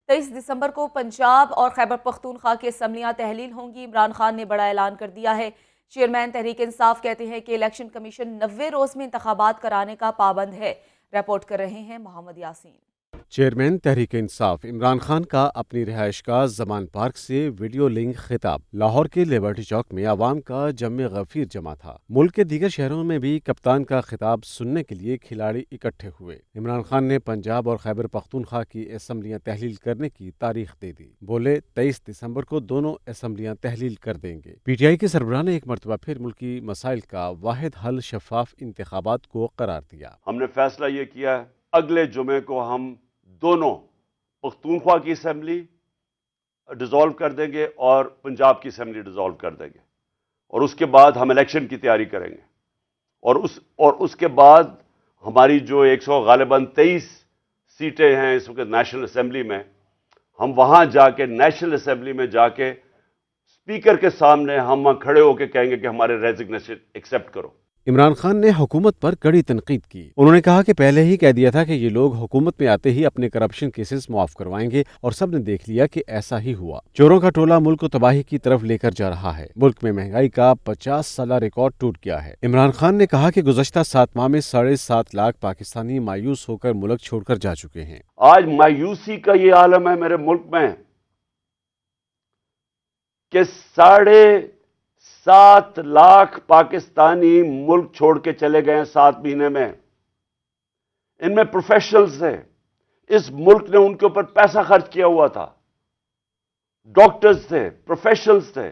23 دسمبر کو پنجاب اور خیبر پختونخوا کی اسمبلیاں تحلیل ہوں گی۔ عمران خان نے بڑا اعلان کر دیا ہے۔ چیئرمین تحریک انصاف کہتے ہیں کہ الیکشن کمیشن 90 روز میں انتخابات کرانے کا پابند ہے۔ رپورٹ کر رہے ہیں محمد یاسین۔ چیئرمین تحریک انصاف عمران خان کا اپنی رہائش گاہ زمان پارک سے ویڈیو لنک خطاب۔ لاہور کے لیبرٹی چوک میں عوام کا جم غفیر جمع تھا۔ ملک کے دیگر شہروں میں بھی کپتان کا خطاب سننے کے لیے کھلاڑی اکٹھے ہوئے۔ عمران خان نے پنجاب اور خیبر پختونخوا کی اسمبلیاں تحلیل کرنے کی تاریخ دے دی۔ بولے 23 دسمبر کو دونوں اسمبلیاں تحلیل کر دیں گے۔ پی ٹی آئی کے سربراہ نے ایک مرتبہ پھر ملکی مسائل کا واحد حل شفاف انتخابات کو قرار دیا۔ ہم نے فیصلہ یہ کیا ہے اگلے جمعے کو ہم دونوں پختونخوا کی اسمبلی ڈیزالو کر دیں گے اور پنجاب کی اسمبلی ڈیزالو کر دیں گے، اور اس کے بعد ہم الیکشن کی تیاری کریں گے، اور اس کے بعد ہماری جو 123 سیٹیں ہیں اس وقت نیشنل اسمبلی میں، ہم وہاں جا کے نیشنل اسمبلی میں جا کے اسپیکر کے سامنے ہم کھڑے ہو کے کہیں گے کہ ہمارے ریزگنیشن ایکسیپٹ کرو۔ عمران خان نے حکومت پر کڑی تنقید کی۔ انہوں نے کہا کہ پہلے ہی کہہ دیا تھا کہ یہ لوگ حکومت میں آتے ہی اپنے کرپشن کیسز معاف کروائیں گے، اور سب نے دیکھ لیا کہ ایسا ہی ہوا۔ چوروں کا ٹولہ ملک کو تباہی کی طرف لے کر جا رہا ہے۔ ملک میں مہنگائی کا 50 سالہ ریکارڈ ٹوٹ گیا ہے۔ عمران خان نے کہا کہ گزشتہ 7 ماہ میں 7.5 لاکھ پاکستانی مایوس ہو کر ملک چھوڑ کر جا چکے ہیں۔ آج مایوسی کا یہ عالم ہے میرے ملک میں کہ 7.5 لاکھ پاکستانی ملک چھوڑ کے چلے گئے ہیں 7 مہینے میں۔ ان میں پروفیشنلز ہیں، اس ملک نے ان کے اوپر پیسہ خرچ کیا ہوا تھا، ڈاکٹرز تھے، پروفیشنلز تھے،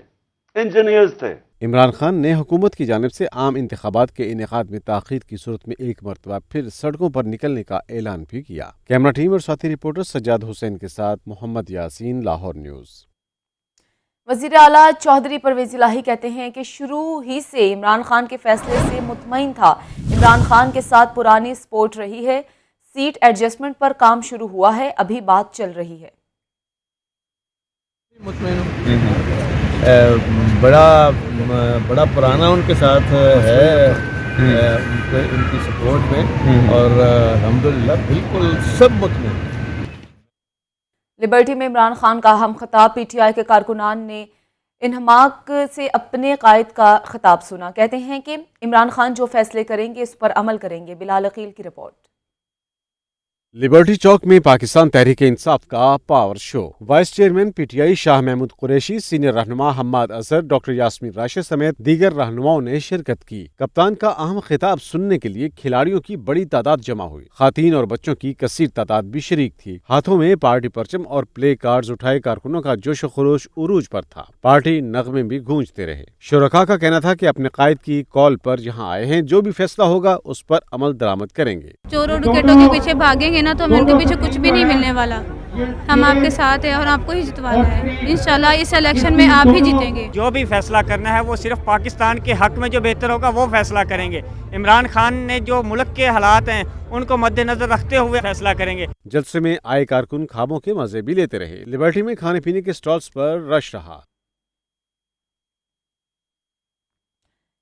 انجینئرز تھے۔ عمران خان نے حکومت کی جانب سے عام انتخابات کے انعقاد میں تاخیر کی صورت میں ایک مرتبہ پھر سڑکوں پر نکلنے کا اعلان بھی کیا۔ کیمرہ ٹیم اور ساتھی رپورٹر سجاد حسین کے ساتھ محمد یاسین، لاہور نیوز۔ وزیر اعلیٰ چودھری پرویز الہی کہتے ہیں کہ شروع ہی سے عمران خان کے فیصلے سے مطمئن تھا۔ عمران خان کے ساتھ پرانی سپورٹ رہی ہے، سیٹ ایڈجسٹمنٹ پر کام شروع ہوا ہے، ابھی بات چل رہی ہے۔ مطمئن بڑا پرانا ان کے ساتھ ہے ان کی سپورٹ میں، اور الحمدللہ بالکل سب مطمئن۔ لبرٹی میں عمران خان کا ہم خطاب۔ پی ٹی آئی کے کارکنان نے انہماک سے اپنے قائد کا خطاب سنا۔ کہتے ہیں کہ عمران خان جو فیصلے کریں گے اس پر عمل کریں گے۔ بلال عقیل کی رپورٹ۔ لیبرٹی چوک میں پاکستان تحریک انصاف کا power show. Vice chairman P T I Shah Mahmood Qureshi, senior رہنما حماد اظہر، ڈاکٹر یاسمین راشد سمیت دیگر رہنماؤں نے شرکت کی۔ کپتان کا اہم خطاب سننے کے لیے کھلاڑیوں کی بڑی تعداد جمع ہوئی۔ خواتین اور بچوں کی کثیر تعداد بھی شریک تھی۔ ہاتھوں میں پارٹی پرچم اور پلے کارڈز اٹھائے کارکنوں کا جوش و خروش عروج پر تھا۔ پارٹی نغمے بھی گونجتے رہے۔ شرکاء کا کہنا تھا کہ اپنے قائد کی کال پر یہاں آئے ہیں، جو بھی فیصلہ ہوگا اس پر عمل درآمد کریں گے۔ چوروں ڈکیٹوں کے پیچھے بھاگیں گے نا تو ہمیں ان کے پیچھے کچھ بھی نہیں ملنے والا۔ ہم آپ کے ساتھ ہیں اور آپ کو ہی جتوانا ہے۔ انشاءاللہ اس الیکشن میں آپ ہی جیتیں گے۔ جو بھی فیصلہ کرنا ہے وہ صرف پاکستان کے حق میں جو بہتر ہوگا وہ فیصلہ کریں گے۔ عمران خان نے جو ملک کے حالات ہیں ان کو مد نظر رکھتے ہوئے فیصلہ کریں گے۔ جلسے میں آئے کارکن خوابوں کے مزے بھی لیتے رہے۔ لیبرٹی میں کھانے پینے کے سٹالز پر رش رہا۔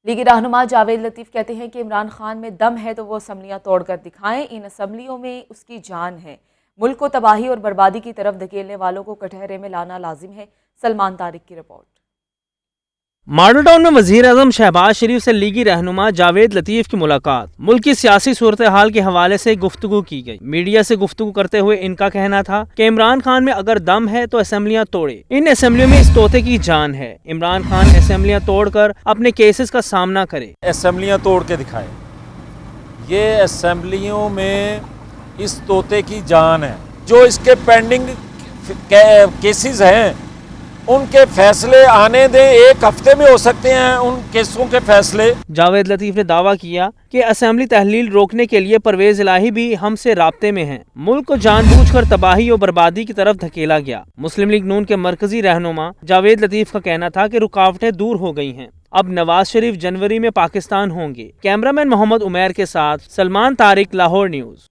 لیگی رہنما جاوید لطیف کہتے ہیں کہ عمران خان میں دم ہے تو وہ اسمبلیاں توڑ کر دکھائیں۔ ان اسمبلیوں میں اس کی جان ہے۔ ملک کو تباہی اور بربادی کی طرف دھکیلنے والوں کو کٹہرے میں لانا لازم ہے۔ سلمان طارق کی رپورٹ۔ ماڈل ٹاؤن میں وزیر اعظم شہباز شریف سے لیگی رہنما جاوید لطیف کی ملاقات۔ ملک کی سیاسی صورتحال کے حوالے سے گفتگو کی گئی۔ میڈیا سے گفتگو کرتے ہوئے ان کا کہنا تھا کہ عمران خان میں اگر دم ہے تو اسمبلیاں توڑے۔ ان اسمبلیوں میں اس طوطے کی جان ہے۔ عمران خان اسمبلیاں توڑ کر اپنے کیسز کا سامنا کرے۔ اسمبلیاں توڑ کے دکھائے۔ یہ اسمبلیوں میں اس طوطے کی جان ہے۔ جو اس کے پینڈنگ کیسز ہیں ان کے فیصلے آنے دیں، 1 ہفتے میں ہو سکتے ہیں ان کیسوں کے فیصلے۔ جاوید لطیف نے دعویٰ کیا کہ اسمبلی تحلیل روکنے کے لیے پرویز الہی بھی ہم سے رابطے میں ہیں۔ ملک کو جان بوجھ کر تباہی اور بربادی کی طرف دھکیلا گیا۔ مسلم لیگ نون کے مرکزی رہنما جاوید لطیف کا کہنا تھا کہ رکاوٹیں دور ہو گئی ہیں۔ اب نواز شریف جنوری میں پاکستان ہوں گے۔ کیمرہ مین محمد عمیر کے ساتھ سلمان طارق، لاہور نیوز۔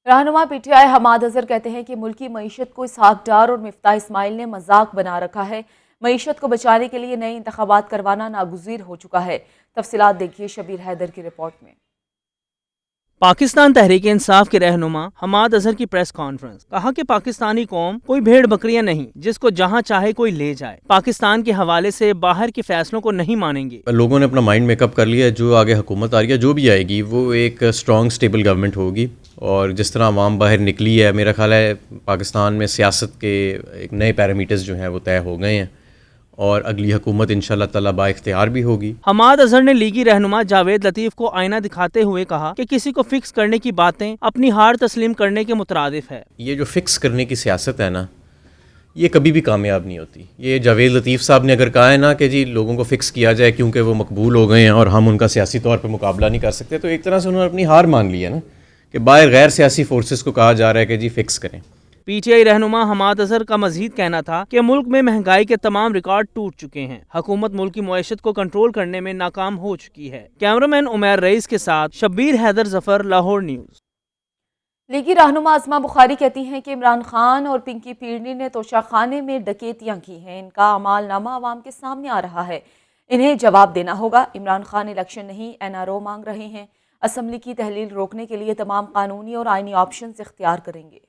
رہنما پی ٹی آئی حماد اظہر کہتے ہیں کہ ملکی معیشت کو اسحاق ڈار اور مفتاح اسماعیل نے مذاق بنا رکھا ہے۔ معیشت کو بچانے کے لیے نئے انتخابات کروانا ناگزیر ہو چکا ہے۔ تفصیلات دیکھیے شبیر حیدر کی رپورٹ میں۔ पाकिस्तान तहरीक इंसाफ के रहनुमा हमाद अजहर की प्रेस कॉन्फ्रेंस, कहा कि पाकिस्तानी कौम कोई भेड़ बकरियां नहीं जिसको जहां चाहे कोई ले जाए। पाकिस्तान के हवाले से बाहर के फैसलों को नहीं मानेंगे। लोगों ने अपना माइंड मेकअप कर लिया है, जो आगे हुकूमत आ रही है, जो भी आएगी वो एक स्ट्रॉन्ग स्टेबल गवर्नमेंट होगी। और जिस तरह आवाम बाहर निकली है, मेरा ख्याल है पाकिस्तान में सियासत के एक नए पैरामीटर्स जो हैं वो तय हो गए हैं और अगली हुकूमत इंशाल्लाह ताला बाइख्तियार भी होगी। हमाद अजहर ने लीगी रहनुमा जावेद लतीफ़ को आईना दिखाते हुए कहा कि किसी को फिक्स करने की बातें अपनी हार तस्लीम करने के मुतरादिफ है। ये जो फिक्स करने की सियासत है ना, ये कभी भी कामयाब नहीं होती। ये जावेद लतीफ़ साहब ने अगर कहा है ना कि जी लोगों को फिक्स किया जाए क्योंकि वो मकबूल हो गए हैं और हम उनका सियासी तौर पर मुकाबला नहीं कर सकते, तो एक तरह से उन्होंने अपनी हार मान ली है ना, कि बाहर गैर सियासी फोर्सेस को कहा जा रहा है कि जी फिक्स करें। पीटीआई रहनुमा हमाद अजहर का मजीद कहना था कि मुल्क में महंगाई के तमाम रिकॉर्ड टूट चुके हैं। हुकूमत मुल्क की मुआशत को कंट्रोल करने में नाकाम हो चुकी है। कैमरामैन उमैर रईस के साथ शब्बीर हैदर जफर, लाहौर न्यूज़। लीगी रहनुमा अज़मा बुखारी कहती हैं कि इमरान खान और पिंकी पीरनी ने तोशाखाने में डकैतियां की हैं। इनका अमालनामा आवाम के सामने आ रहा है, इन्हें जवाब देना होगा। इमरान खान इलेक्शन नहीं NRO मांग रहे हैं। असम्बली की तहलील रोकने के लिए तमाम कानूनी और आइनी ऑप्शन इख्तियार करेंगे।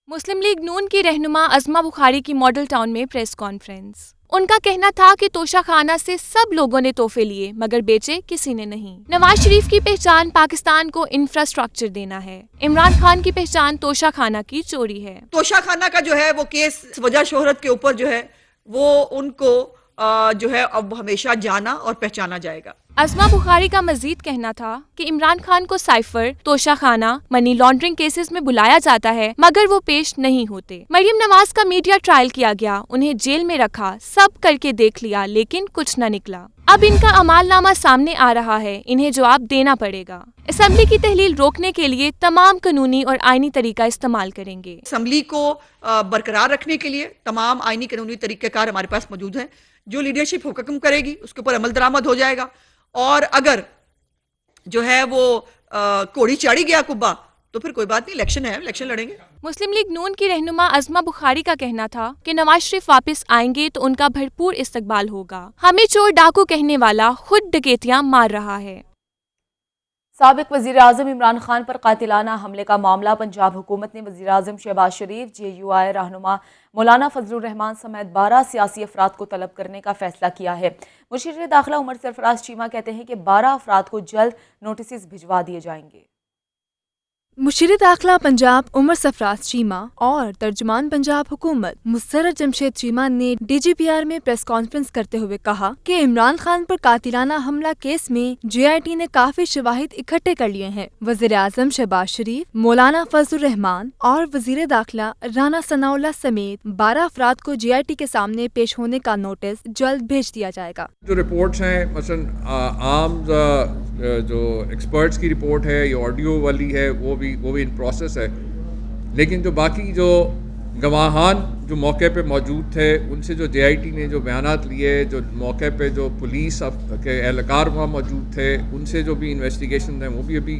मुस्लिम लीग नून की रहनुमा अज़मा बुखारी की मॉडल टाउन में प्रेस कॉन्फ्रेंस। उनका कहना था कि तोशाखाना से सब लोगों ने तोहफे लिए मगर बेचे किसी ने नहीं। नवाज शरीफ की पहचान पाकिस्तान को इंफ्रास्ट्रक्चर देना है। इमरान खान की पहचान तोशाखाना की चोरी है। तोशाखाना का जो है वो केस वजह शोहरत के ऊपर जो है वो उनको जो है अब हमेशा जाना और पहचाना जाएगा। अज़मा बुखारी का मजीद कहना था कि इमरान खान को cipher, Toshakhana, money laundering cases में बुलाया जाता है मगर वो पेश नहीं होते। मरियम नवाज का मीडिया ट्रायल किया गया, उन्हें जेल में रखा, सब करके देख लिया लेकिन कुछ न निकला। अब इनका अमालनामा सामने आ रहा है, इन्हें जवाब देना पड़ेगा। असेंबली की तहलील रोकने के लिए तमाम कानूनी और आइनी तरीका इस्तेमाल करेंगे। असेंबली को बरकरार रखने के लिए तमाम आइनी कानूनी तरीक़ेकार हमारे पास मौजूद हैं। जो लीडरशिप हुक्म करेगी उसके ऊपर अमल दरामद हो जाएगा। और अगर जो है वो कोड़ी चाड़ी गया कुब्बा तो फिर कोई बात नहीं, इलेक्शन है, इलेक्शन लड़ेंगे। मुस्लिम लीग नून की रहनुमा अज़मा बुखारी का कहना था कि नवाज शरीफ वापस आएंगे तो उनका भरपूर इस्तकबाल होगा। हमें चोर डाकू कहने वाला खुद डकैतियां मार रहा है। साबिक वज़ीर आज़म इमरान खान पर कातिलाना हमले का मामला। पंजाब हुकूमत ने वज़ीर आज़म शहबाज शरीफ, JUI रहनुमा मौलाना फजलुर रहमान समेत 12 सियासी अफराद को तलब करने का फैसला किया है। मुशीर दाखिला उमर सरफराज चीमा कहते हैं कि 12 अफराद को जल्द नोटिस भिजवा दिए जाएंगे। मुशीर दाखिला पंजाब उमर सरफराज चीमा और तर्जुमान पंजाब हुकूमत मुसर्रत जमशेद चीमा ने DGPR में प्रेस कॉन्फ्रेंस करते हुए कहा कि इमरान खान पर कातिलाना हमला केस में JIT ने काफी शवाहिद इकट्ठे कर लिए हैं। वज़ीर आज़म शहबाज शरीफ, मौलाना फजलुर रहमान और वज़ीर दाखिला राना सनाउल्लाह समेत 12 अफराद को JIT के सामने पेश होने का नोटिस जल्द भेज दिया जाएगा। जो रिपोर्ट्स हैं, मसलन आम जो एक्सपर्ट्स की रिपोर्ट है, ये ऑडियो वाली है, वो भी इन प्रोसेस है। लेकिन जो बाकी जो गवाहान जो मौके पे मौजूद थे, उनसे जो JIT ने जो बयानात लिए, जो मौके पे जो पुलिस के एहलकार वहाँ मौजूद थे, उनसे जो भी इन्वेस्टिगेशन हैं वो भी अभी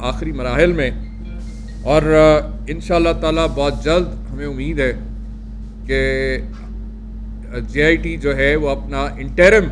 आखिरी मराहल में। और इंशाअल्लाह ताला बहुत जल्द हमें उम्मीद है कि JIT जो है वो अपना इंटरिम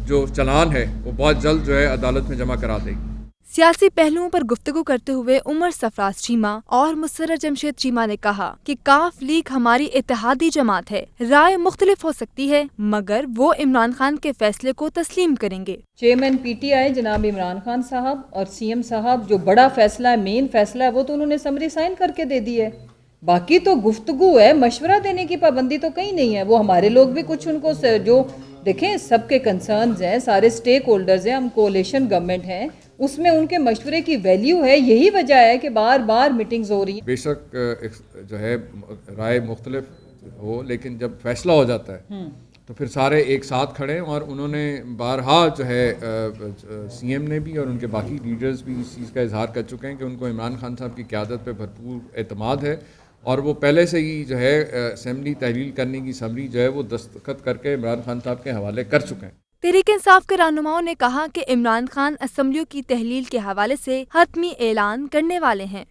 जो चलान है वो बहुत जल्द जो है अदालत में जमा करा देगी। सियासी पहलुओं पर गुफ्तगू करते हुए उमर सरफराज चीमा और मुसर्रत जमशेद चीमा ने कहा कि काफ लीग हमारी इत्तेहादी जमात है। राय मुख्तलिफ हो सकती है मगर वो इमरान खान के फैसले को तस्लीम करेंगे। चेयरमैन PTI जनाब इमरान खान साहब और CM साहब, जो बड़ा फैसला है, मेन फैसला है, वो तो उन्होंने समरी साइन करके दे दी है। बाकी तो गुफ्तगू है, मशवरा देने की पाबंदी तो कहीं नहीं है। वो हमारे लोग भी कुछ उनको जो देखें, सबके कंसर्न्स हैं, सारे स्टेक होल्डर्स हैं, हम कोalition गवर्नमेंट हैं, उसमें उनके मशवरे की वैल्यू है। यही वजह है कि बार बार मीटिंग्स हो रही हैं। बेशक जो है राय मुख्तलिफ हो, लेकिन जब फैसला हो जाता है तो फिर सारे एक साथ खड़े हैं। और उन्होंने बारहा जो है CM ने भी और उनके बाकी लीडर्स भी इस चीज़ का इजहार कर चुके हैं कि उनको इमरान खान साहब की क़यादत पे भरपूर एतमाद है। और वो पहले से ही जो है असेंबली तहलील करने की समरी जो है वो दस्तखत करके इमरान खान साहब के हवाले कर चुके हैं। तहरीक इंसाफ के रहनुमाओं ने कहा कि इमरान खान असेंबलियों की तहलील के हवाले से हतमी ऐलान करने वाले हैं।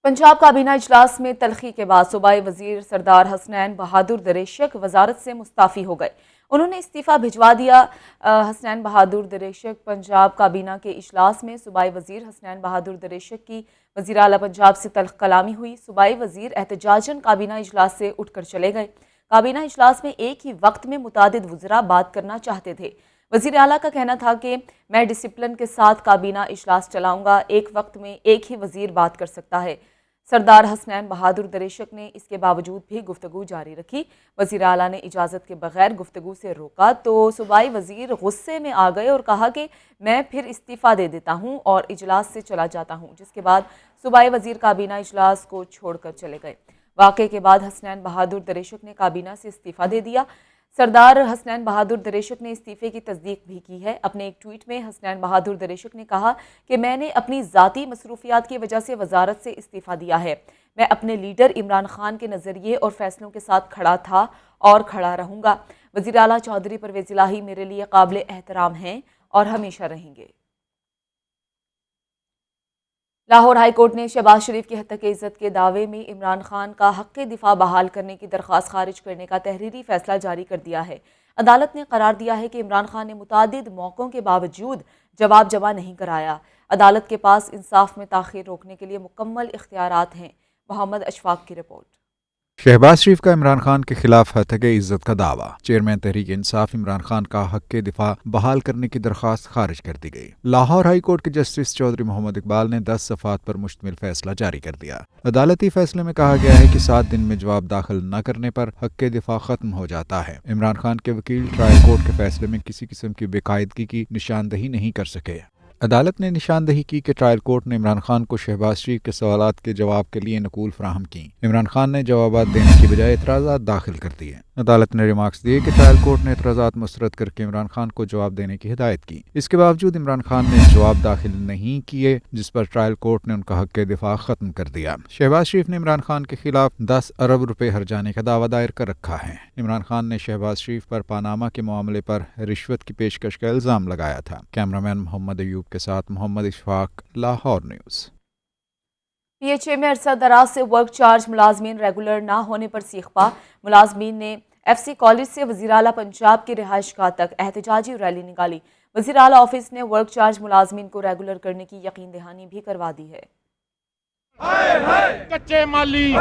पंजाब काबीना इजलास में तलखी के बाद सूबाई वजीर सरदार हसनैन बहादुर दरेशक वजारत से मुस्ताफ़ी हो गए। उन्होंने इस्तीफ़ा भिजवा दिया। हसनैन बहादुर दरेशक पंजाब काबीना के इजलास में सूबाई वजीर हसनैन बहादुर दरेशक की वज़ीर आला पंजाब से तल्ख कलामी हुई। सूबाई वजीर एहतजाजन काबीना इजलास से उठकर चले गए। काबीना इजलास में एक ही वक्त में मुतादिद वज़रा बात करना चाहते थे। वज़ीर आला का कहना था कि मैं डिसिप्लिन के साथ काबीना इजलास चलाऊंगा, एक वक्त में एक ही वज़ीर बात कर सकता है। सरदार हसनैन बहादुर दरेशक ने इसके बावजूद भी गुफ्तगू जारी रखी। वज़ीर आला ने इजाज़त के बगैर गुफ्तगू से रोका तो सूबाई वज़ीर गुस्से में आ गए और कहा कि मैं फिर इस्तीफ़ा दे देता हूं और इजलास से चला जाता हूं, जिसके बाद सूबाई वज़ीर काबीना इजलास को छोड़कर चले गए। वाक़े के बाद हसनैन बहादुर दरेशक ने काबीना से इस्तीफ़ा दे दिया। सरदार हसनैन बहादुर दरेशक ने इस्तीफ़े की तस्दीक भी की है। अपने एक ट्वीट में हसनैन बहादुर दरेशक ने कहा कि मैंने अपनी ज़ाती मसरूफियात की वजह से वजारत से इस्तीफ़ा दिया है। मैं अपने लीडर इमरान खान के नज़रिए और फैसलों के साथ खड़ा था और खड़ा रहूँगा। वज़ीर आला चौधरी परवेज़ इलाही मेरे लिए काबिल एहतराम हैं और हमेशा रहेंगे। लाहौर हाई कोर्ट ने शहबाज शरीफ की हत्या के इज़्ज़त के दावे में इमरान खान का हक़ दिफा बहाल करने की दरख्वास्त खारिज करने का तहरीरी फैसला जारी कर दिया है। अदालत ने करार दिया है कि इमरान खान ने मुतादिद मौक़ों के बावजूद जवाब जमा नहीं कराया। अदालत के पास इंसाफ में ताख़ीर रोकने के लिए मुकम्मल इख्तियारात हैं। मोहम्मद अशफाक की रिपोर्ट। शहबाज शरीफ का इमरान खान के खिलाफ हत्या इज़्ज़त का दावा। चेयरमैन तहरीक इंसाफ इमरान खान का हक़ दिफा बहाल करने की दरख्वास्त खारिज कर दी गई। लाहौर हाई कोर्ट के जस्टिस चौधरी मोहम्मद इकबाल ने 10 सफ़ात पर मुश्तमिल फैसला जारी कर दिया। अदालती फैसले में कहा गया है कि 7 दिन में जवाब दाखिल न करने पर हक़ दिफा खत्म हो जाता है। इमरान खान के वकील ट्रायल कोर्ट के फैसले में किसी किस्म की बेकायदगी की निशानदही नहीं कर सके। अदालत ने निशानदही की कि ट्रायल कोर्ट ने इमरान खान को शहबाज शरीफ के सवालात के जवाब के लिए नकूल फराहम की। इमरान खान ने जवाबात देने की बजाय एतराज़ात दाखिल कर दिए। अदालत ने रिमार्क्स दिए कि ट्रायल कोर्ट ने एतराज़ात मुस्तरद करके इमरान खान को जवाब देने की हिदायत की। इसके बावजूद इमरान खान ने जवाब दाखिल नहीं किए, जिस पर ट्रायल कोर्ट ने उनका हक़ दिफा ख़त्म कर दिया। शहबाज शरीफ ने इमरान खान के खिलाफ 10 अरब रुपए हर्जाने का दावा दायर कर रखा है। इमरान खान ने शहबाज शरीफ पर पानामा के मामले पर रिश्वत की पेशकश का इल्ज़ाम लगाया था। कैमरामैन मोहम्मद अयूब के साथ मोहम्मद इशफाक, लाहौर न्यूज़। PHA में अरसा दराज से वर्क चार्ज मुलाजमीन रेगुलर ना होने पर सीखपा। मुलाजमीन ने FC कॉलेज से वज़ीर आला पंजाब की रिहाइशगाह तक एहतजाजी रैली निकाली। वज़ीर आला ऑफिस ने वर्क चार्ज मुलाजमीन को रेगुलर करने की यकीन दहानी भी करवा दी है। कच्चे माली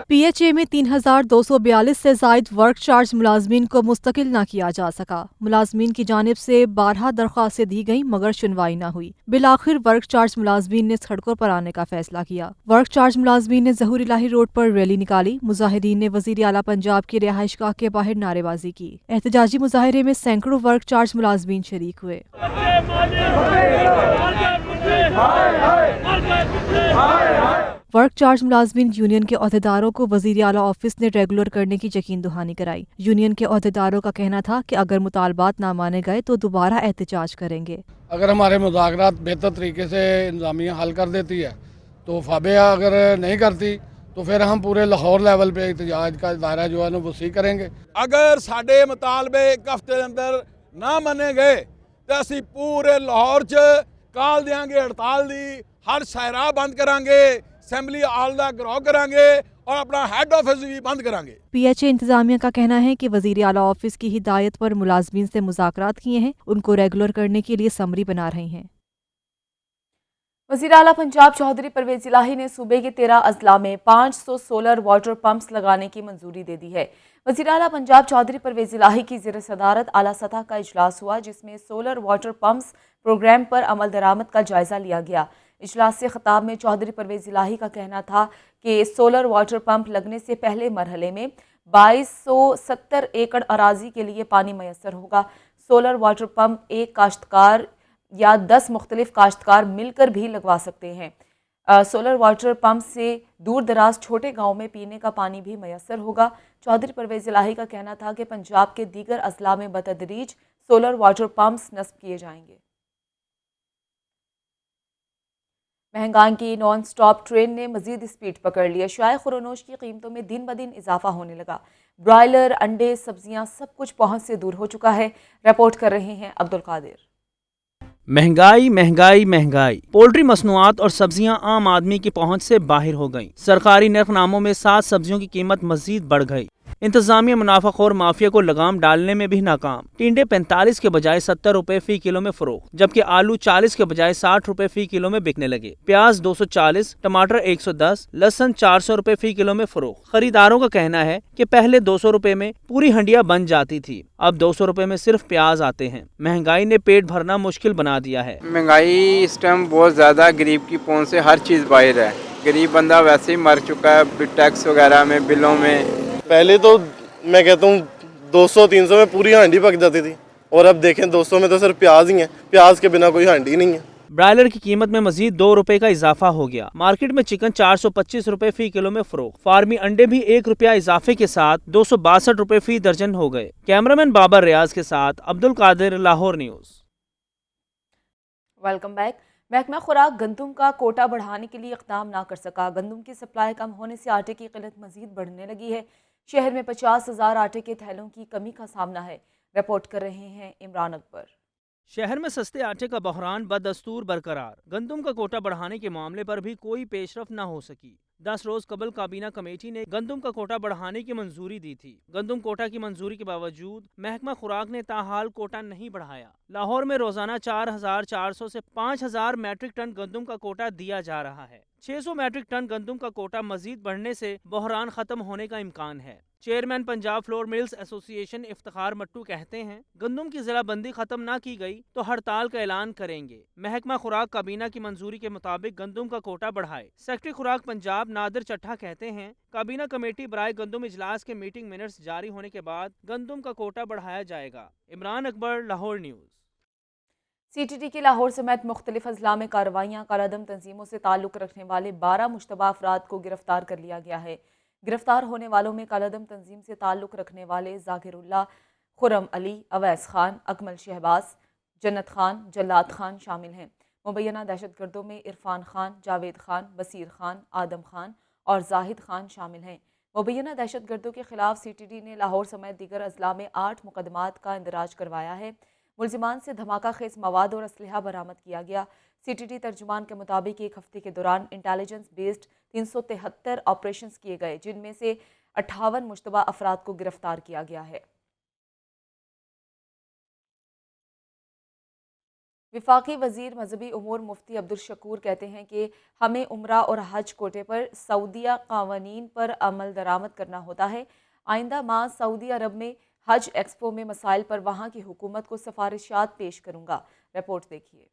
PHA में 3242 से जायद वर्क चार्ज मुलाजमीन को मुस्तकिल ना किया जा सका। मुलाजमीन की जानिब से 12 दरख्वास्तें दी गई मगर सुनवाई न हुई। बिलाखिर वर्क चार्ज मुलाजमीन ने सड़कों पर आने का फैसला किया। वर्क चार्ज मुलाजमीन ने ज़हूर इलाही रोड पर रैली निकाली। मुजाहिदीन ने वज़ीर आला पंजाब की रिहाइशगाह के बाहर नारेबाजी की। एहतजाजी मुजाहिरे में सैकड़ों वर्क चार्ज मुलाजमीन शरीक हुए। वर्क चार्ज मुलाजमीन यूनियन के अहदेदारों को वज़ीर आला ऑफिस ने रेगुलर करने की यकीन दहानी कराई। यूनियन के अहदेदारों का कहना था कि अगर मुतालबात ना माने गए तो दोबारा एहतजाज करेंगे। अगर हमारे मुज़ाकरात बेहतर तरीके से इंतज़ामिया हल कर देती है तो फाबिया अगर नहीं करती तो फिर हम पूरे लाहौर लेवल पे एहतजाज का दायरा जो है ना वसी करेंगे। अगर साडे मुतालबे एक हफ्ते के अंदर ना मने गए तो असी पूरे लाहौर च काल देंगे हड़ताल दी, हर शायरा बंद करांगे, असैम्बली हाल दा घेराव करांगे और अपना हेड ऑफिस भी बंद करांगे। PHA इंतजामिया का कहना है कि वज़ीर आला ऑफिस की हिदायत पर मुलाजमीन से मुज़ाकरात किए हैं, उनको रेगुलर करने के लिए समरी बना रहे हैं। वज़ीर आला पंजाब चौधरी परवेज़ इलाही ने सूबे के 13 अजला में 500 सोलर वाटर पंप्स लगाने की मंजूरी दे दी है। वज़ीर आला पंजाब चौधरी परवेज़ इलाही की ज़ेर सदारत आला सतह का इजलास हुआ, जिसमें सोलर वाटर पंप्स प्रोग्राम पर अमल दरामद का जायज़ा लिया गया। इजलास से खिताब में चौधरी परवेज़ इलाही का कहना था कि सोलर वाटर पंप लगने से पहले मरहले में 2270 एकड़ अराजी के लिए पानी मैसर होगा। सोलर वाटर पंप एक काश्तकार या 10 मुख्तलिफ काश्तकार मिलकर भी लगवा सकते हैं। सोलर वाटर पंप से दूर दराज छोटे गाँव में पीने का पानी भी मैसर होगा। चौधरी परवेज़ इलाही का कहना था कि पंजाब के दीगर अजला में बतदरीज सोलर वाटर पंप्स नस्ब किए जाएंगे। महंगाई की नॉन स्टॉप ट्रेन ने मजीद स्पीड पकड़ ली है। शाय खुरोनोश की कीमतों में दिन ब दिन इजाफा होने लगा। ब्रॉयलर, अंडे, सब्जियां सब कुछ पहुंच से दूर हो चुका है। रिपोर्ट कर रहे हैं अब्दुल कादिर। महंगाई महंगाई महंगाई। पोल्ट्री मसनूआत और सब्जियां आम आदमी की पहुंच से बाहर हो गईं। सरकारी नरफनामों में 7 सब्जियों की कीमत मजीद बढ़ गई। इंतजामिया मुनाफाखोर माफिया को लगाम डालने में भी नाकाम। टिंडे 45 के बजाय 70 रुपए फी किलो में फरोख्त, जबकि आलू 40 के बजाय 60 रुपए फी किलो में बिकने लगे। प्याज 240, टमाटर 110, लहसुन 400 रुपए फी किलो में फरोख्त। खरीदारों का कहना है कि पहले 200 रुपए में पूरी हंडिया बन जाती थी, अब 200 रुपए में सिर्फ प्याज आते हैं। महंगाई ने पेट भरना मुश्किल बना दिया है। महंगाई इस टाइम बहुत ज़्यादा, गरीब की पहुंच से हर चीज़ बाहर है। गरीब बंदा वैसे ही मर चुका है टैक्स वगैरह में, बिलों में। पहले तो मैं कहता हूँ 200-300 में पूरी हांडी पक जाती थी, और अब देखें 200 में तो सिर्फ प्याज ही है, प्याज के बिना कोई हांडी नहीं है। ब्रायलर की कीमत में मजीद 2 रुपए का इजाफा हो गया। मार्केट में चिकन 425 रुपए फी किलो में फरोख्त। फार्मी अंडे भी 1 रुपया इजाफे के साथ 262 रुपए फी दर्जन हो गए। कैमरामैन बाबर रियाज के साथ Abdul Qadir, Lahore news. Welcome back. महकमा खुराक गंदम का कोटा बढ़ाने के लिए इक़दाम ना कर सका। गंदम की सप्लाई कम होने से आटे की किल्लत मजीद बढ़ने लगी है। शहर में 50,000 आटे के थैलों की कमी का सामना है। रिपोर्ट कर रहे हैं इमरान अकबर। शहर में सस्ते आटे का बहरान बदस्तूर बरकरार। गंदम का कोटा बढ़ाने के मामले पर भी कोई पेशरफ न हो सकी। 10 रोज कबल काबीना कमेटी ने गंदम का कोटा बढ़ाने की मंजूरी दी थी। गंदम कोटा की मंजूरी के बावजूद महकमा खुराक ने ताहाल कोटा नहीं बढ़ाया। लाहौर में रोजाना 4,400 से 5,000 मैट्रिक टन गंदम का कोटा दिया जा रहा है। 600 मैट्रिक टन गंदम का कोटा मजीद बढ़ने से बहरान खत्म होने का इम्कान है। Chairman Punjab flour mills association Iftikhar Mattu कहते हैं, गंदम की जिला बंदी खत्म ना की गई तो हड़ताल का ऐलान करेंगे। महकमा खुराक काबीना की मंजूरी के मुताबिक गंदम का कोटा बढ़ाए। सेक्रेटरी खुराक पंजाब नादिर चट्ठा कहते हैं, काबीना कमेटी बराए गंदम इजलास के मीटिंग मिनट्स जारी होने के बाद गंदम का कोटा बढ़ाया जाएगा। इमरान अकबर, लाहौर न्यूज़। CTT के लाहौर समेत मुख्तलिफ अजला में कार्रवाइयाँ कालादम तंजीमों से ताल्लुक़ रखने वाले 12 मुश्तबा अफराद को गिरफ्तार कर लिया गया है। गिरफ्तार होने वालों में कालादम तंजीम से ताल्लुक़ रखने वाले ज़ाकिरुल्लाह, खुरम अली, अवैस खान, अकमल शहबाज, जन्नत खान, जल्लाद खान शामिल हैं। मुबैना दहशतगर्दों में इरफान खान, जावेद खान, बसीर खान, आदम खान और जाहिद खान शामिल हैं। मुबैना दहशतगर्दों के खिलाफ CTT ने लाहौर समेत दीगर अजला में 8 मुकदमात का इंदराज करवाया है। मुल्जिमान से धमाका खेज मवाद और असलहा बरामद किया गया। CTT तर्जुमान के मुताबिक एक हफ्ते के दौरान इंटेलिजेंस बेस्ड 373 ऑपरेशंस किए गए, जिनमें से 58 मुश्तबा अफराद को गिरफ्तार किया गया है। वफाकी वजीर मजहबी उमूर मुफ्ती अब्दुल शकूर कहते हैं कि हमें उम्रा और हज कोटे पर सऊदिया कावानीन पर अमल दरामद करना होता है। आइंदा माह सऊदी अरब में हज एक्सपो में मसाइल पर वहाँ की हुकूमत को सिफारिशात पेश करूँगा। रिपोर्ट देखिए।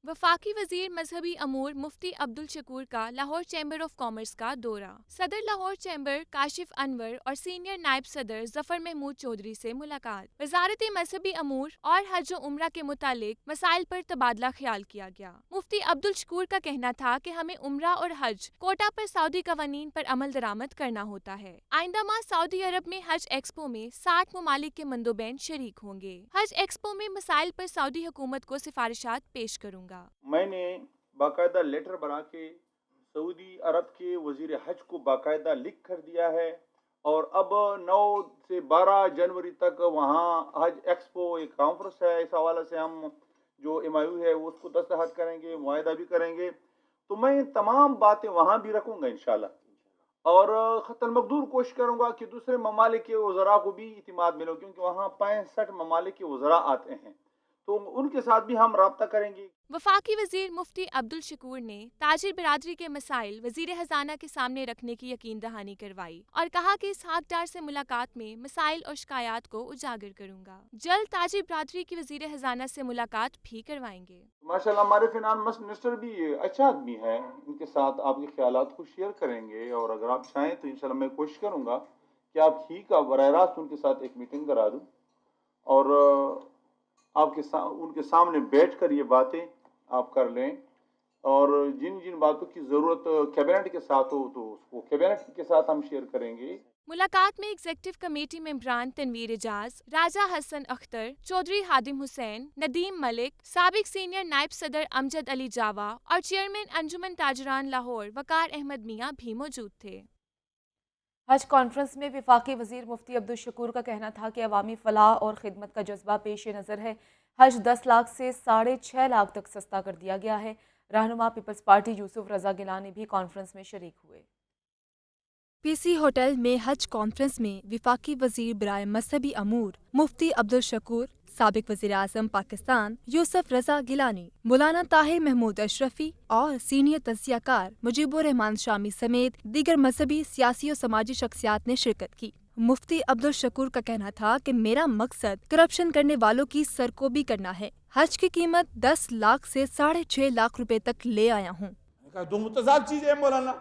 वफाकी वजीर मजहबी अमूर मुफ्ती अब्दुल शकूर का लाहौर चैम्बर ऑफ कॉमर्स का दौरा। सदर लाहौर चैम्बर काशिफ अनवर और सीनियर नायब सदर जफर महमूद चौधरी से मुलाकात। वजारत मजहबी अमूर और हज और उम्रा के मुतालिक मसाइल पर तबादला ख्याल किया गया। मुफ्ती अब्दुल शकूर का कहना था कि हमें उम्रा और हज कोटा पर सऊदी कवानीन पर अमल दरामद करना होता है। आइंदा माह सऊदी अरब में हज एक्सपो में 60 ममालिक के मंदोबैन शरीक होंगे। हज एक्सपो में मसाइल पर सऊदी हुकूमत को सिफारिशात पेश करूँगा। मैंने बाकायदा लेटर बना के सऊदी अरब के वजीर हज को बाकायदा लिख कर दिया है, और अब 9 से 12 जनवरी तक वहाँ हज एक्सपो एक कॉन्फ्रेंस है। इस हवाले से हम जो MIU है वो उसको दस्तखत करेंगे, मुआहदा भी करेंगे। तो मैं तमाम बातें वहाँ भी रखूँगा इंशाल्लाह, और ख़तल मकदूर कोशिश करूँगा कि दूसरे ममालिक के वज़रा को भी इतिमाद मिले, क्योंकि वहाँ 65 ममालिक के वज़रा आते हैं, तो उनके साथ भी हम राब्ता करेंगे। वफाकी वजीर मुफ्ती अब्दुल शकूर ने ताजिर बिरादरी के मसाइल वजीर खजाना के सामने रखने की यकीन दहानी करवाई और कहा कि इस हकदार से मुलाकात में मसाइल और शिकायत को उजागर करूंगा। जल्द ताजिर बिरादरी की वजीर खजाना से मुलाकात भी करवाएंगे। माशाल्लाह हमारे फिनांस मिनिस्टर भी अच्छा आदमी है, इनके साथ आपके ख्यालात को शेयर करेंगे, और अगर आप चाहें तो इंशाल्लाह मैं कोशिश करूँगा कि आप ही का बराह रास्त उनके साथ एक मीटिंग करा दूँ, और उनके सामने बैठकर ये बातें आप कर लें, और जिन जिन बातों की ज़रूरत कैबिनेट के साथ हो तो उसको कैबिनेट के साथ हम शेयर करेंगे। मुलाकात में एग्जीक्यूटिव कमेटी मेंबरान तनवीर एजाज, राजा हसन अख्तर, चौधरी हादिम हुसैन, नदीम मलिक, साबिक सीनियर नायब सदर अमजद अली जावा और चेयरमैन अंजुमन ताजरान लाहौर वकार अहमद मियाँ भी मौजूद थे। हज कॉन्फ्रेंस में वफाकी वजीर मुफ्ती अब्दुल शकूर का कहना था कि अवामी फलाह और खिदमत का जज्बा पेश नज़र है। حج 10 لاکھ سے 6.5 لاکھ تک سستا کر دیا گیا ہے۔ رہنما پیپلز پارٹی یوسف رضا گیلانی بھی کانفرنس میں شریک ہوئے۔ پی سی ہوٹل میں حج کانفرنس میں وفاقی وزیر برائے مذہبی امور مفتی عبدالشکور، سابق وزیر اعظم پاکستان یوسف رضا گیلانی، مولانا طاہر محمود اشرفی اور سینئر تجزیہ کار مجیب الرحمان شامی سمیت دیگر مذہبی، سیاسی و سماجی شخصیات نے شرکت کی۔ مفتی عبدالشکور کا کہنا تھا کہ میرا مقصد کرپشن کرنے والوں کی سرکوبی کرنا ہے۔ حج کی قیمت 10 لاکھ سے 6.5 لاکھ روپے تک لے آیا ہوں۔ دو متضاد چیزیں مولانا،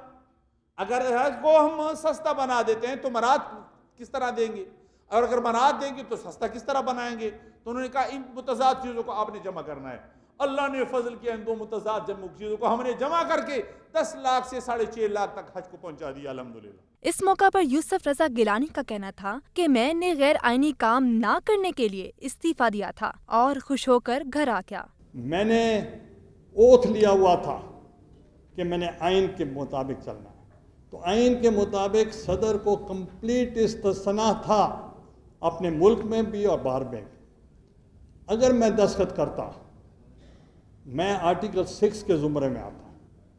اگر حج کو ہم سستا بنا دیتے ہیں تو منات کس طرح دیں گے، اور اگر منات دیں گے تو سستا کس طرح بنائیں گے؟ تو انہوں نے کہا ان متضاد چیزوں کو آپ نے جمع کرنا ہے۔ اللہ نے فضل کیا، ان دو متضاد چیزوں کو ہم نے جمع کر کے 10 لاکھ سے 6.5 لاکھ تک حج کو پہنچا دیا الحمدللہ۔ اس موقع پر یوسف رضا گیلانی کا کہنا تھا کہ میں نے غیر آئینی کام نہ کرنے کے لیے استعفیٰ دیا تھا اور خوش ہو کر گھر آ گیا۔ میں نے اوتھ لیا ہوا تھا کہ میں نے آئین کے مطابق چلنا ہے، تو آئین کے مطابق صدر کو کمپلیٹ استثنا تھا اپنے ملک میں بھی اور باہر میں بھی۔ اگر میں دستخط کرتا میں آرٹیکل 6 کے زمرے میں آتا۔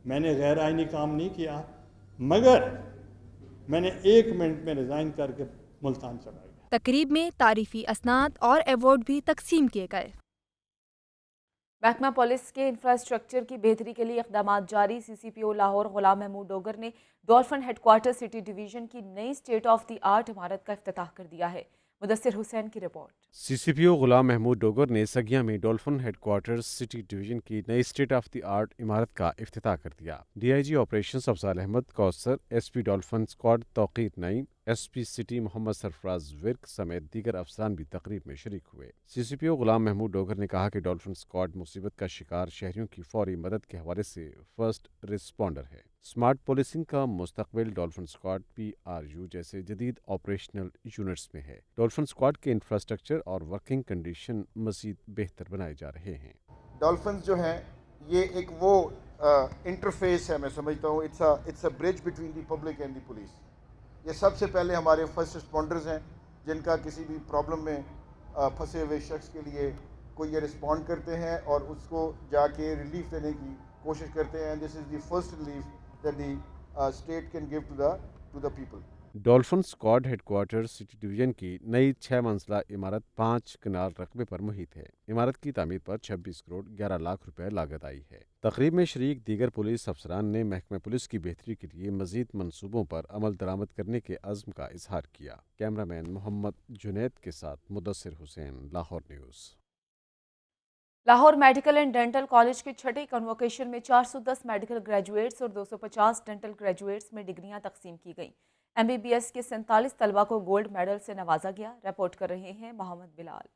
میں نے غیر آئینی کام نہیں کیا، مگر میں نے 1 منٹ میں ریزائن کر کے ملتان چلا گیا۔ تقریب میں تعریفی اسناد اور ایوارڈ بھی تقسیم کیے گئے۔ محکمہ پولیس کے انفراسٹرکچر کی بہتری کے لیے اقدامات جاری۔ سی سی پی او لاہور غلام محمود ڈوگر نے dolphin head quarter city division کی نئی اسٹیٹ آف دی آرٹ عمارت کا افتتاح کر دیا ہے۔ مدثر حسین کی رپورٹ۔ سی سی پی او غلام محمود ڈوگر نے سگیا میں dolphin head quarter city division کی نئی اسٹیٹ آف دی آرٹ عمارت کا افتتاح کر دیا۔ D I G operations Afzal Ahmed Kausar, S P dolphin squad Tauqir Naeem, S P city Mohammad Sarfraz Virk سمیت دیگر افسران بھی تقریب میں شریک ہوئے۔ سی سی پی او غلام محمود ڈوگر نے کہا کہ ڈولفن اسکواڈ مصیبت کا شکار شہریوں کی فوری مدد کے حوالے سے فرسٹ رسپونڈر ہے۔ اسمارٹ پولیسنگ کا مستقبل dolphin squad P R you جیسے جدید آپریشنل یونٹس میں ہے۔ ڈولفن اسکواڈ کے انفراسٹرکچر اور ورکنگ کنڈیشن مزید بہتر بنائے جا رہے ہیں۔ ڈولفنز جو ہیں یہ ایک وہ انٹرفیس ہے، میں سمجھتا ہوں it's a bridge between the public and the police. یہ سب سے پہلے ہمارے فرسٹ رسپونڈرز ہیں جن کا کسی بھی پرابلم میں پھنسے ہوئے شخص کے لیے کوئی یہ رسپونڈ کرتے ہیں اور اس کو جا کے ریلیف دینے کی کوشش کرتے ہیں۔ This is the first relief that the state can give to the people. Dolphin squad head quarter city division کی نئی 6 منزلہ عمارت 5 کنال رقبے پر محیط ہے۔ عمارت کی تعمیر پر 26 کروڑ 11 لاکھ روپے لاگت آئی ہے۔ تقریب میں شریک دیگر پولیس افسران نے محکمہ پولیس کی بہتری کے لیے مزید منصوبوں پر عمل درآمد کرنے کے عزم کا اظہار کیا۔ کیمرہ مین محمد جنید کے ساتھ Mudassar Hussain, Lahore news. Lahore medical and dental college کی 6ٹی کنووکیشن میں 410 میڈیکل گریجویٹس اور 250 ڈینٹل گریجویٹس میں ڈگریاں تقسیم کی گئیں۔ ایم بی بی ایس کے 47 طلبہ کو گولڈ میڈل سے نوازا گیا۔ رپورٹ کر رہے ہیں محمد بلال۔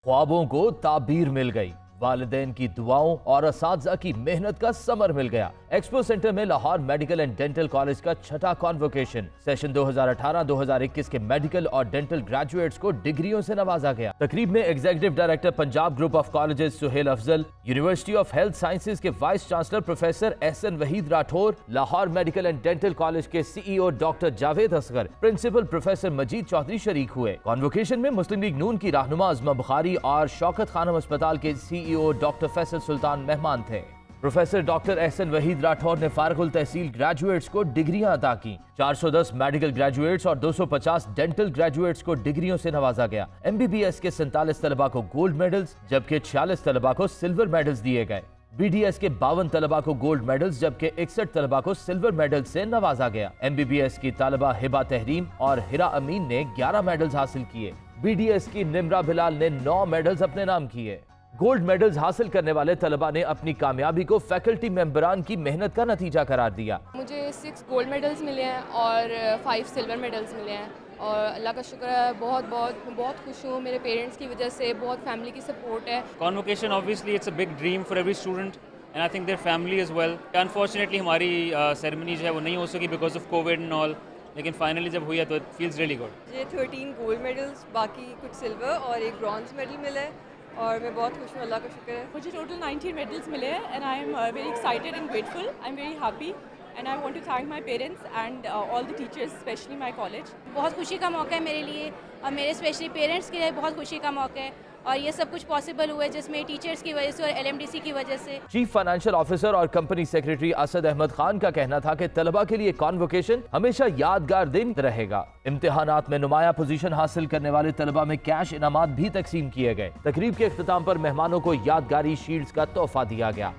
خوابوں کو تعبیر مل گئی، والدین کی دعاؤں اور اساتذہ کی محنت کا ثمر مل گیا۔ ایکسپو سینٹر میں Lahore medical and dental college کا 6ٹا کانووکیشن سیشن 2018-2021 کے میڈیکل اور ڈینٹل گریجویٹس کو ڈگریوں سے نوازا گیا۔ تقریب میں executive director Punjab group of colleges Sohail Afzal, university of health sciences کے vice chancellor professor Ahsan Waheed Rathore, Lahore medical and dental college کے C E O doctor Javed Asghar, principal professor Majeed Chaudhry شریک ہوئے۔ کانووکیشن میں مسلم لیگ نون کی رہنما عظمہ بخاری اور شوکت خانم اسپتال کے C E O doctor Faisal سلطان مہمان تھے۔ پروفیسر ڈاکٹر احسن وحید راٹھور نے فارغ التحصیل گریجویٹس کو ڈگریاں عطا کی۔ 410 میڈیکل گریجویٹس اور 250 ڈینٹل گریجویٹس کو ڈگریوں سے نوازا گیا۔ ایم بی بی ایس کے 47 طلبہ کو گولڈ میڈلز جبکہ 46 طلبہ کو سلور میڈلز دیے گئے۔ بی ڈی ایس کے 52 طلبہ کو گولڈ میڈلز جبکہ 61 طلبہ کو سلور میڈل سے نوازا گیا۔ ایم بی بی ایس کی طالبہ ہبا تحریم اور ہرا امین نے 11 میڈلز حاصل کیے۔ بی ڈی ایس کی نمرہ بلال نے 9 میڈلز اپنے نام کیے۔ گولڈ میڈلز حاصل کرنے والے طلبہ نے اپنی کامیابی کو فیکلٹی ممبران کی محنت کا نتیجہ قرار دیا۔ مجھے 6 گولڈ میڈلز ملے ہیں اور 5 سلور میڈلز ملے ہیں اور اللہ کا شکر ہے، بہت خوش ہوں۔ میرے پیرنٹس کی وجہ سے بہت فیملی کی سپورٹ ہے۔ Convocation obviously it's a big dream for every student and I think their family as well. Unfortunately ہماری سیرمنی جو ہے وہ نہیں ہو سکی because of COVID and all. لیکن فائنلی جب ہوئی ہے تو it feels really good. مجھے 13 گولڈ میڈلز، باقی کچھ سلور اور ایک برانز میڈل ملا ہے اور میں بہت خوش ہوں، اللہ کا شکر ہے۔ مجھے ٹوٹل 19 میڈلز ملے ہیں and I am very excited and grateful. I am very happy and I want to thank my parents and all the teachers especially my college. بہت خوشی کا موقع ہے میرے لیے اور میرے اسپیشلی پیرنٹس کے لیے بہت خوشی کا موقع ہے اور یہ سب کچھ پاسبل ہوا ہے جس میں ٹیچرز کی وجہ سے اور LMDC کی وجہ سے۔ چیف فائنینشیل آفیسر اور کمپنی سیکریٹری اسد احمد خان کا کہنا تھا کہ طلبہ کے لیے کانوکیشن ہمیشہ یادگار دن رہے گا۔ امتحانات میں نمایاں پوزیشن حاصل کرنے والے طلبہ میں کیش انعامات بھی تقسیم کیے گئے۔ تقریب کے اختتام پر مہمانوں کو یادگاری شیلڈز کا تحفہ دیا گیا۔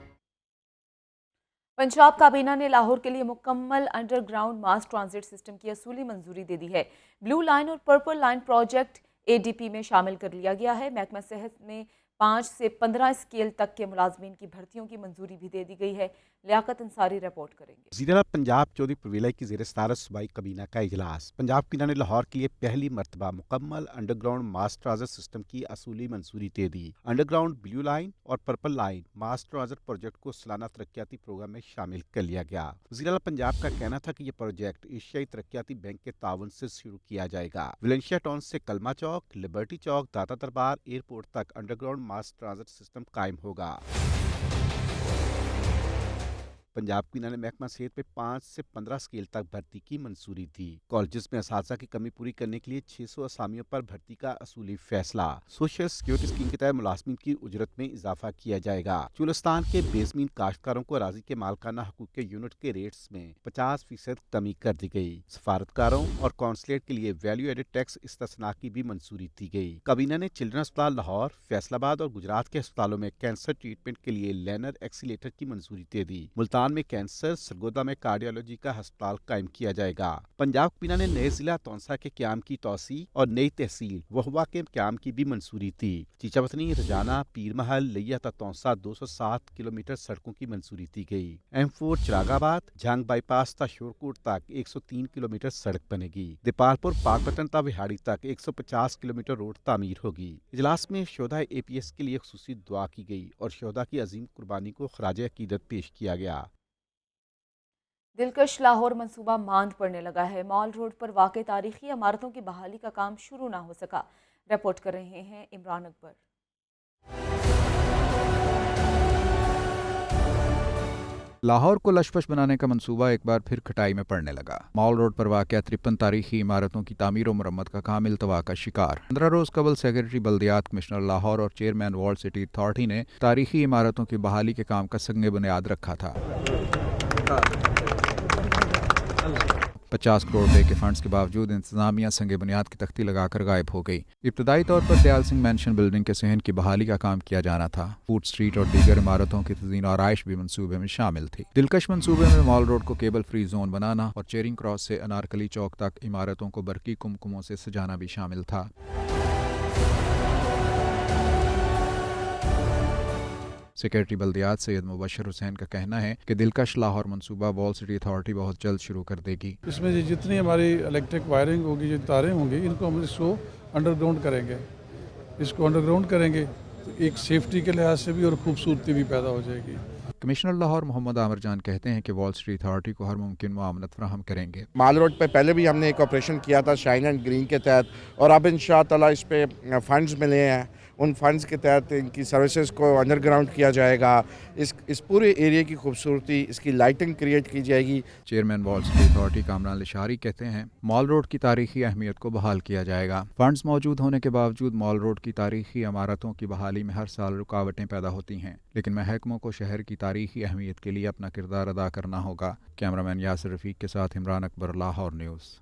پنجاب کابینہ نے لاہور کے لیے مکمل انڈر گراؤنڈ ماس ٹرانزٹ سسٹم کی اصولی منظوری دے دی ہے۔ بلو لائن اور پرپل لائن پروجیکٹ ADP میں شامل کر لیا گیا ہے۔ محکمہ صحت میں 5 سے 15 اسکیل تک کے ملازمین کی بھرتیوں کی منظوری بھی دے دی گئی ہے۔ لیاقت انصاری رپورٹ کریں گے۔ وزیر اعلیٰ پنجاب چودھری پرویز کی زیر صدارت صوبائی کابینہ کا اجلاس۔ پنجاب کابینہ نے لاہور کے لیے پہلی مرتبہ مکمل انڈر گراؤنڈ ماس ٹرانزٹ سسٹم کی اصولی منظوری دے دی۔ انڈر گراؤنڈ بلیو لائن اور پرپل لائن ماس ٹرانزٹ پروجیکٹ کو سالانہ ترقیاتی پروگرام میں شامل کر لیا گیا۔ وزیر اعلیٰ پنجاب کا کہنا تھا کہ یہ پروجیکٹ ایشیائی ترقیاتی بینک کے تعاون سے شروع کیا جائے گا۔ ویلنشیا ٹاؤن سے کلمہ چوک، لبرٹی چوک، داتا دربار ایئرپورٹ تک انڈر گراؤنڈ ماس ٹرانزٹ سسٹم قائم ہوگا۔ پنجاب کابینہ نے محکمہ صحت میں 5 سے 15 اسکیل تک بھرتی کی منظوری دی۔ کالجز میں اساتذہ کی کمی پوری کرنے کے لیے 600 اسامیوں پر بھرتی کا اصولی فیصلہ۔ سوشل سیکورٹی اسکیم کے تحت ملازمین کی اجرت میں اضافہ کیا جائے گا۔ چولستان کے بیزمین کاشتکاروں کو اراضی کے مالکانہ حقوق کے یونٹ کے ریٹس میں 50% کمی کر دی گئی۔ سفارتکاروں اور کونسلیٹ کے لیے ویلیو ایڈڈ ٹیکس استثناء کی بھی منظوری دی گئی۔ کابینہ نے چلڈرن اسپتال لاہور، فیصل آباد اور گجرات کے اسپتالوں میں کینسر ٹریٹمنٹ کے لیے لینر ایکسیلیٹر کی منظوری دے دی۔ ملتان میں کینسر، سرگودا میں کارڈیالوجی کا ہسپتال قائم کیا جائے گا۔ پنجاب کابینہ نے نئے ضلع تونسا کے قیام کی توسیع اور نئی تحصیل وہوا کے قیام کی بھی منظوری دی۔ چیچا وطنی، رجانہ، پیر محل، لیا تا تونسا 207 کلومیٹر سڑکوں کی منظوری دی گئی۔ M4 چراغ آباد، جھانگ بائی پاس تا شورکوٹ تک 103 کلومیٹر سڑک بنے گی۔ دیپالپور پاک پتن تا وہاڑی تک 150 کلومیٹر روڈ تعمیر ہوگی۔ اجلاس میں شہداء APS کے لیے خصوصی دعا کی گئی اور شہداء کی عظیم قربانی کو خراج عقیدت پیش کیا گیا۔ دلکش لاہور منصوبہ ماند پڑنے لگا ہے۔ مال روڈ پر واقع تاریخی عمارتوں کی بحالی کا کام شروع نہ ہو سکا۔ رپورٹ کر رہے ہیں عمران اکبر۔ لاہور کو لش پش بنانے کا منصوبہ ایک بار پھر کھٹائی میں پڑنے لگا۔ مال روڈ پر واقع 53 تاریخی عمارتوں کی تعمیر و مرمت کا کام التوا کا شکار۔ 15 روز قبل سیکریٹری بلدیات کمشنر لاہور اور چیئرمین ورلڈ سٹی اتھارٹی نے تاریخی عمارتوں کی بحالی کے کام کا سنگ بنیاد رکھا تھا۔ 50 کروڑ روپے کے فنڈز کے باوجود انتظامیہ سنگ بنیاد کی تختی لگا کر غائب ہو گئی۔ ابتدائی طور پر دیال سنگھ مینشن بلڈنگ کے صحن کی بحالی کا کام کیا جانا تھا۔ فوڈ اسٹریٹ اور دیگر عمارتوں کی تزئین و آرائش بھی منصوبے میں شامل تھی۔ دلکش منصوبے میں مال روڈ کو کیبل فری زون بنانا اور چیرنگ کراس سے انارکلی چوک تک عمارتوں کو برقی کمکموں سے سجانا بھی شامل تھا۔ سیکریٹری بلدیات سید مبشر حسین کا کہنا ہے کہ دلکش لاہور منصوبہ وال سٹی اتھارٹی بہت جلد شروع کر دے گی۔ اس میں جتنی ہماری الیکٹرک وائرنگ ہوگی، جو تاریں ہوں گی، ان کو ہم اس کو انڈر گراؤنڈ کریں گے۔ اس کو انڈر گراؤنڈ کریں گے تو ایک سیفٹی کے لحاظ سے بھی اور خوبصورتی بھی پیدا ہو جائے گی۔ کمشنر لاہور محمد عامر جان کہتے ہیں کہ وال سٹی اتھارٹی کو ہر ممکن معاونت فراہم کریں گے۔ مال روڈ پہ پہلے بھی ہم نے ایک آپریشن کیا تھا شائن اینڈ گرین کے تحت، اور اب انشاءاللہ اس پہ فنڈز ملے ہیں۔ ان فنڈز کے تحت ان کی سروسز کو انڈر گراؤنڈ کیا جائے گا۔ اس پورے ایریا کی خوبصورتی، اس کی لائٹنگ کریٹ کی جائے گی۔ چیئرمین وال سٹی اتھارٹی کامران لشاری کہتے ہیں مال روڈ کی تاریخی اہمیت کو بحال کیا جائے گا۔ فنڈز موجود ہونے کے باوجود مال روڈ کی تاریخی عمارتوں کی بحالی میں ہر سال رکاوٹیں پیدا ہوتی ہیں، لیکن محکموں کو شہر کی تاریخی اہمیت کے لیے اپنا کردار ادا کرنا ہوگا۔ کیمرامین یاسر رفیق کے ساتھ عمران اکبر، لاہور نیوز۔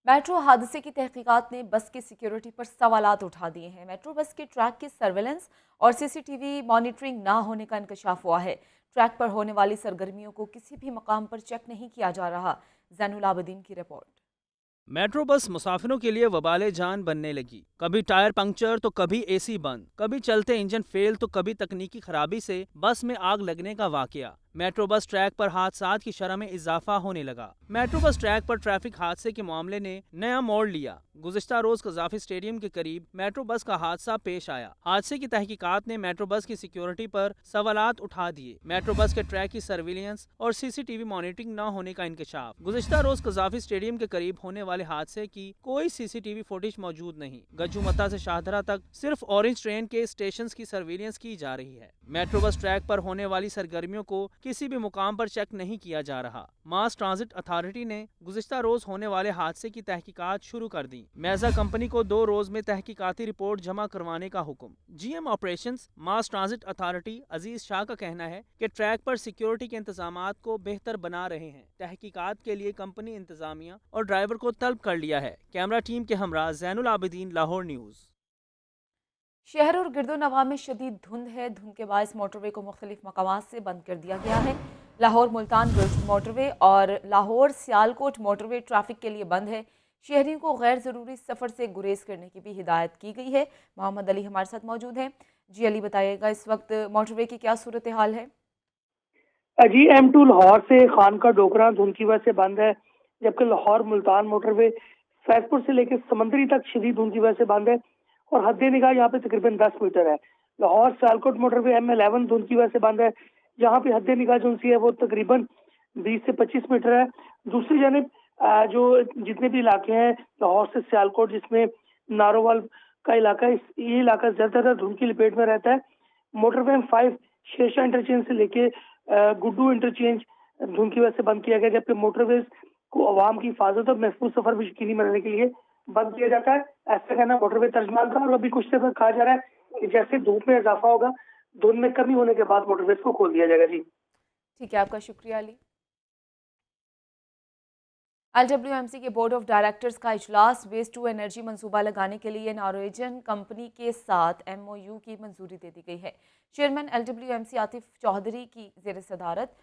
میٹرو حادثے کی تحقیقات نے بس کی سیکیورٹی پر سوالات اٹھا دیے ہیں۔ میٹرو بس کے ٹریک کی سرویلنس اور CCTV مانیٹرنگ نہ ہونے کا انکشاف ہوا ہے۔ ٹریک پر ہونے والی سرگرمیوں کو کسی بھی مقام پر چیک نہیں کیا جا رہا۔ زین العابدین کی رپورٹ۔ میٹرو بس مسافروں کے لیے وبال جان بننے لگی۔ کبھی ٹائر پنکچر تو کبھی AC بند، کبھی چلتے انجن فیل تو کبھی تکنیکی خرابی سے بس میں آگ لگنے کا واقعہ۔ میٹرو بس ٹریک پر حادثات کی شرح میں اضافہ ہونے لگا۔ میٹرو بس ٹریک پر ٹریفک حادثے کے معاملے نے نیا موڑ لیا۔ گزشتہ روز قذافی اسٹیڈیم کے قریب میٹرو بس کا حادثہ پیش آیا۔ حادثے کی تحقیقات نے میٹرو بس کی سیکیورٹی پر سوالات اٹھا دیے۔ میٹرو بس کے ٹریک کی سرویلنس اور CCTV مانیٹرنگ نہ ہونے کا انکشاف۔ گزشتہ روز قذافی اسٹیڈیم کے قریب ہونے والے حادثے کی کوئی CCTV فوٹیج موجود نہیں۔ گجو متا سے شاہدرہ تک صرف اورنج ٹرین کے اسٹیشنز کی سرویلنس کی جا رہی ہے۔ میٹرو بس ٹریک پر ہونے والی سرگرمیوں کو किसी भी मुकाम पर चेक नहीं किया जा रहा। मास ट्रांजिट अथॉरिटी ने गुज़िश्ता रोज होने वाले हादसे की तहकीकात शुरू कर दी। मैजा कंपनी को 2 रोज में तहकीकाती रिपोर्ट जमा करवाने का हुक्म। GM operations mass transit authority Aziz Shah का कहना है कि ट्रैक पर सिक्योरिटी के इंतजामात को बेहतर बना रहे हैं। तहकीकात के लिए कंपनी इंतजामिया और ड्राइवर को तलब कर लिया है। कैमरा टीम के हमरा ज़ैनुल आबिदीन, लाहौर न्यूज़। शहर और गिरदोनवा में शदीद धुंध है। धुंध के बायस मोटरवे को मुख्तलिफ मकामात से बंद कर दिया गया है। लाहौर मुल्तान बुर्ज मोटरवे और लाहौर सियालकोट मोटरवे ट्रैफिक के लिए बंद है। शहरियों को गैर ज़रूरी सफ़र से गुरेज करने की भी हिदायत की गई है। मोहम्मद अली हमारे साथ मौजूद हैं। जी अली, बताइएगा इस वक्त मोटरवे की क्या सूरत हाल है? जी M2 लाहौर से खान का डोकरा धुंध की वजह से बंद है, जबकि लाहौर मुल्तान मोटरवे फैजपुर से लेकर समंदरी तक शदीद धुंध की वजह से बंद है और हद निगाह यहाँ पे तकरीबन 10 मीटर है। लाहौर सियालकोट मोटरवे M11 धुंध की वजह से बंद है, जहाँ पे हद निगाह जो सी है वो तकरीबन 20 से 25 मीटर है। दूसरी जानिब जो जितने भी इलाके हैं लाहौर से सियालकोट, जिसमें नारोवाल का इलाका, ये इलाका ज़्यादातर धुंध की लपेट में रहता है। मोटरवे M5 शेरशाह इंटरचेंज से लेके गुड्डू इंटरचेंज धुंध की वजह से बंद किया गया, जबकि मोटरवेज को अवाम की हिफाजत और महफूज सफर भी यकीनी बनाने के लिए बंद किया जाता है। ऐसा कहना मोटरवे तर्जमान का। और अभी कुछ देर तक कहा जा रहा है कि जैसे धूप में इजाफा होगा, धुंध में कमी होने के बाद मोटरवेज को खोल दिया जाएगा। जी ठीक है, आपका शुक्रिया अली। LWMC के बोर्ड ऑफ डायरेक्टर्स का इजलास वेस्ट टू एनर्जी मंसूबा लगाने के लिए नॉर्वेजियन कंपनी के साथ MOU की मंजूरी दे दी गई है। चेयरमैन LWMC आतिफ चौधरी की ज़ेर सदारत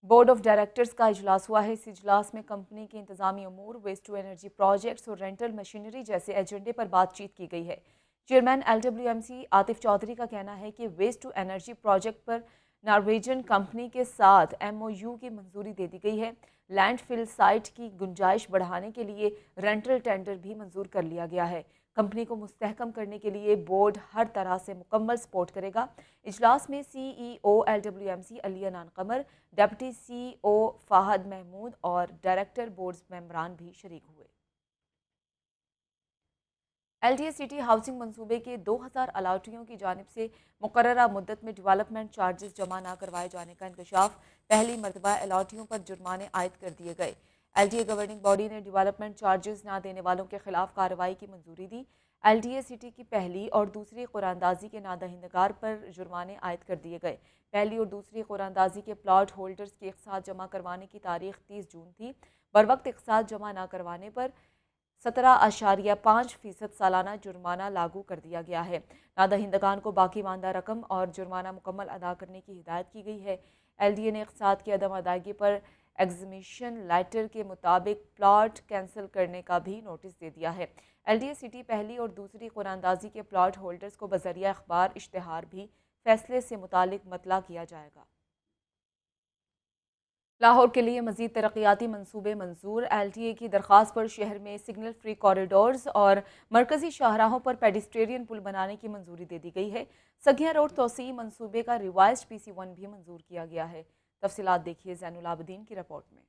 बोर्ड ऑफ डायरेक्टर्स का इजलास हुआ है। इस इजलास में कंपनी के इंतजामी अमूर, वेस्ट टू एनर्जी प्रोजेक्ट्स और रेंटल मशीनरी जैसे एजेंडे पर बातचीत की गई है। चेयरमैन LWMC आतिफ चौधरी का कहना है कि वेस्ट टू एनर्जी प्रोजेक्ट पर नॉर्वेजियन कंपनी के साथ MOU की मंजूरी दे दी गई है। लैंडफिल साइट की गुंजाइश बढ़ाने के लिए रेंटल टेंडर भी मंजूर कर लिया गया है। कंपनी को मुस्तहकम करने के लिए बोर्ड हर तरह से मुकम्मल सपोर्ट करेगा। इजलास में CEO LWMC अली अनान कमर, डिप्टी CEO फाहद महमूद और डायरेक्टर बोर्ड मेंबरान भी शरीक हुए। LDA सिटी हाउसिंग मंसूबे के 2000 अलाटियों की जानिब से मुकर्ररा मुद्दत में डेवलपमेंट चार्जेस जमा न करवाए जाने का इंकशाफ। पहली मरतबा अलाटियों पर जुर्माने आयद कर दिए गए। LDA गवर्निंग बॉडी ने डेवलपमेंट चार्जेस ना देने वालों के खिलाफ कार्रवाई की मंजूरी दी। LDA सिटी की पहली और दूसरी कुरानदाजी के नादहिंदगार पर जुर्माने आयद कर दिए गए। पहली और दूसरी कुरानदाजी के प्लॉट होल्डर्स की इक़सात जमा करवाने की तारीख 30 जून थी। बर वक्त इक़सात जमा न करवाने पर 17.5% सालाना जुर्माना लागू कर दिया गया है। नादहिंदगान को बाकी मानदा रकम और जुर्माना मुकम्मल अदा करने की हिदायत की गई है। LDA ने इक़सात की अदम अदायगी पर एग्जीमिशन लेटर के मुताबिक प्लॉट कैंसिल करने का भी नोटिस दे दिया है। LDA सिटी पहली और दूसरी कुरानदाजी के प्लॉट होल्डर्स को बज़रिया अखबार इश्तिहार भी फैसले से मुतालिक मतला किया जाएगा। लाहौर के लिए मज़ीद तरक्याती मंसूबे मंजूर। LDA की दरख्वास्त पर शहर में सिग्नल फ्री कॉरिडोर्स और मरकज़ी शाहराहों पर पेडिस्ट्रेरियन पुल बनाने की मंजूरी दे दी गई है। सगिया रोड तोसी मंसूबे का रिवाइज्ड PC1 भी मंजूर किया गया है। तफसीलात देखिए ज़ैनुल आबिदीन की रिपोर्ट में।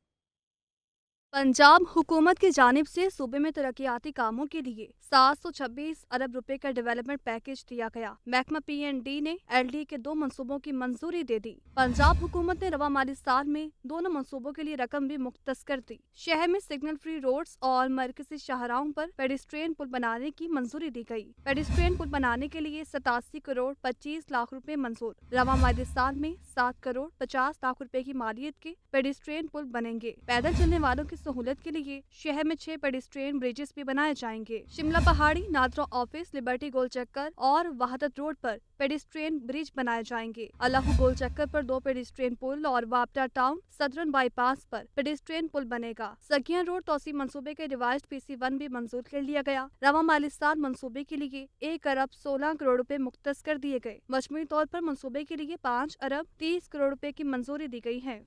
पंजाब हुकूमत की जानिब से सूबे में तरक्याती कामों के लिए 726 अरब रुपए का डेवलपमेंट पैकेज दिया गया। महकमा P&D ने LDA के 2 मंसूबों की मंजूरी दे दी। पंजाब हुकूमत ने रवा माली साल में दोनों मंसूबों के लिए रकम भी मुख्तस कर दी। शहर में सिग्नल फ्री रोड्स और मरकजी शाहराहों पर पेडिस्ट्रियन पुल बनाने की मंजूरी दी गई। पेडिस्ट्रियन पुल बनाने के लिए 87 करोड़ 25 लाख रुपए मंजूर। रवा माली साल में 7 करोड़ 50 लाख रुपए की मालियत के पेडिस्ट्रियन पुल बनेंगे। पैदल चलने वालों की सहूलत के लिए शहर में 6 पेडिस्ट्रियन ब्रिजेस भी बनाए जाएंगे। शिमला पहाड़ी, नादरा ऑफिस, लिबर्टी गोल चक्कर और वहादत रोड पर पेडिस्ट्रियन ब्रिज बनाए जाएंगे। अल्लाहू गोल चक्कर पर 2 पेडिस्ट्रियन पुल और वापटा टाउन सदरन बाईपास पर पेडिस्ट्रियन पुल बनेगा। सगिया रोड तोसी मंसूबे के रिवाइज्ड PC1 भी मंजूर कर लिया गया। रवा माली साल मंसूबे के लिए 1 अरब 16 करोड़ रुपए मुख्तस कर दिए गए। मजमूई तौर पर मंसूबे के लिए 5 अरब 30 करोड़ रुपए की मंजूरी दी गई है।